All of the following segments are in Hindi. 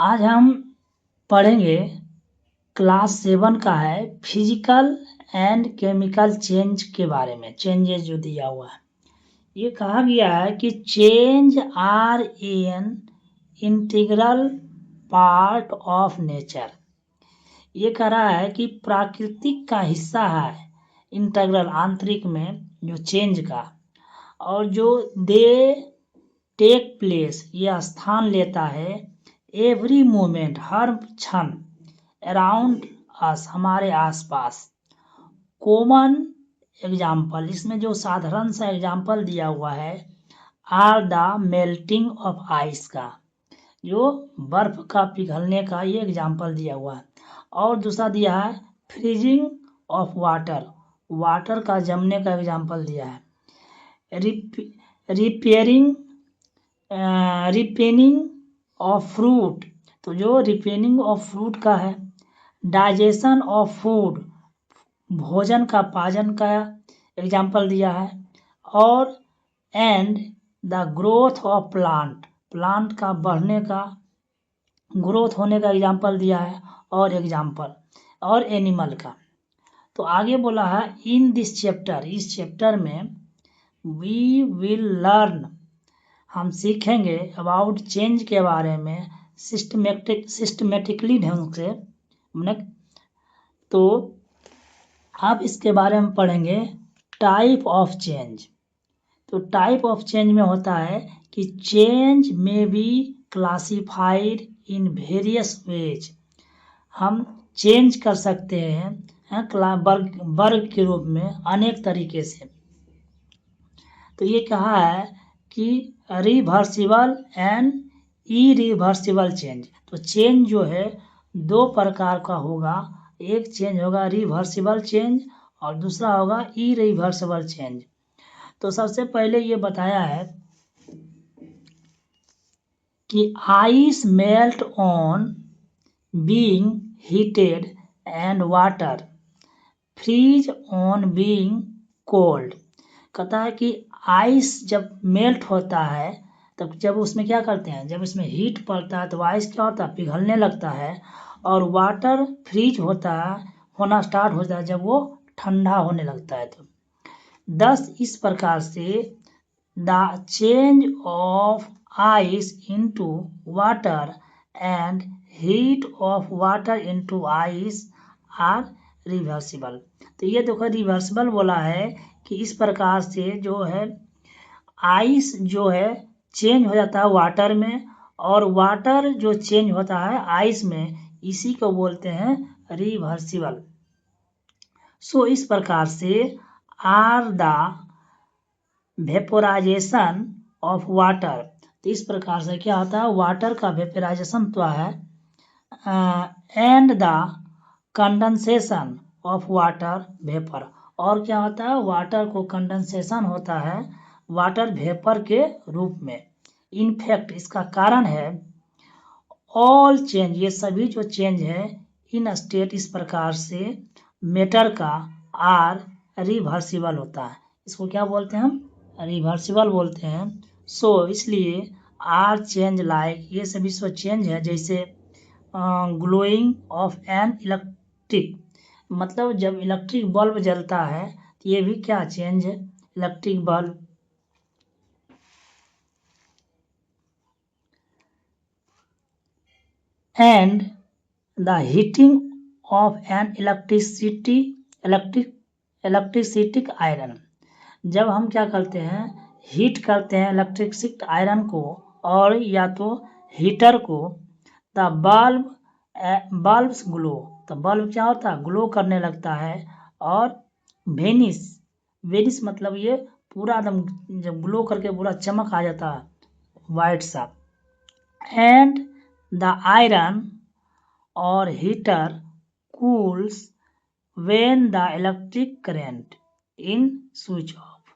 आज हम पढ़ेंगे क्लास 7 का है फिजिकल एंड केमिकल चेंज के बारे में। चेंजेस जो दिया हुआ है, ये कहा गया है कि change are an integral part of nature. ये कह रहा है कि प्राकृतिक का हिस्सा है इंटीग्रल आंतरिक में जो चेंज का, और जो दे टेक प्लेस यह स्थान लेता है एवरी मोमेंट हर क्षण अराउंड अस हमारे आसपास। कॉमन एग्जाम्पल, इसमें जो साधारण सा एग्जाम्पल दिया हुआ है are the melting of ice का, जो बर्फ का पिघलने का ये एग्जाम्पल दिया हुआ है। और दूसरा दिया है फ्रीजिंग ऑफ वाटर, वाटर का जमने का एग्जाम्पल दिया है। रिपेनिंग ऑफ फ्रूट, तो जो रिपेनिंग ऑफ फ्रूट का है। डाइजेशन ऑफ फूड, भोजन का पाचन का एग्जाम्पल दिया है। और and the growth of plant, plant का बढ़ने का, ग्रोथ होने का एग्जाम्पल दिया है। और एग्जाम्पल और एनिमल का। तो आगे बोला है इन दिस चैप्टर, इस चैप्टर में वी विल लर्न, हम सीखेंगे अबाउट चेंज के बारे में सिस्टमेटिकली ढंग से। तो अब इसके बारे में पढ़ेंगे टाइप ऑफ चेंज। तो टाइप ऑफ चेंज में होता है कि चेंज में be classified in various ways, हम चेंज कर सकते हैं वर्ग के रूप में अनेक तरीके से। तो ये कहा है कि रिवर्सिबल एंड इरिवर्सिबल चेंज। तो चेंज जो है दो प्रकार का होगा, एक चेंज होगा रिवर्सिबल चेंज और दूसरा होगा इरिवर्सिबल चेंज। तो सबसे पहले ये बताया है कि ice melt on being heated and water freeze on being cold. कहता है कि आइस जब मेल्ट होता है तब जब उसमें क्या करते हैं, जब इसमें हीट पड़ता है तो आइस क्या होता है, पिघलने लगता है। और वाटर फ्रीज होता है, होना स्टार्ट होता है जब वो ठंडा होने लगता है। तो दस इस प्रकार से the change of ice into water and heat of water into ice are reversible. तो ये देखो रिवर्सिबल बोला है कि इस प्रकार से जो है आइस जो है चेंज हो जाता है वाटर में, और वाटर जो चेंज होता है आइस में, इसी को बोलते हैं रिवर्सिबल। सो इस प्रकार से are the vaporization of water, तो इस प्रकार से क्या होता है, वाटर का वेपोराइजेशन तो है and the condensation of water vapour, और क्या होता है, वाटर को कंडेंसेशन होता है वाटर वेपर के रूप में। इनफैक्ट इसका कारण है ऑल चेंज, ये सभी जो चेंज है इन स्टेट इस प्रकार से मैटर का आर रिवर्सिबल होता है। इसको क्या बोलते हैं, हम रिवर्सिबल बोलते हैं। सो इसलिए आर चेंज लाइक, ये सभी सो चेंज है जैसे ग्लोइंग ऑफ एन इलेक्ट्रिक, मतलब जब इलेक्ट्रिक बल्ब जलता है तो ये भी क्या चेंज है, electric bulb. And the heating of an electric iron, जब हम क्या करते हैं, हीट करते हैं इलेक्ट्रिसिटी आयरन को और या तो हीटर को, द बल्ब्स ग्लो, तो बल्ब क्या होता है, ग्लो करने लगता है। और वेनिस मतलब ये पूरा एकदम जब ग्लो करके पूरा चमक आ जाता है वाइट सा। एंड द आयरन और heater cools when the electric current in switch off.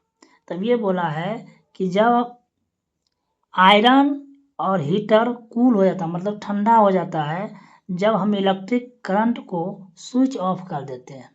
तब ये बोला है कि जब आयरन और हीटर कूल हो जाता है, मतलब ठंडा हो जाता है, जब हम इलेक्ट्रिक करंट को स्विच ऑफ कर देते हैं।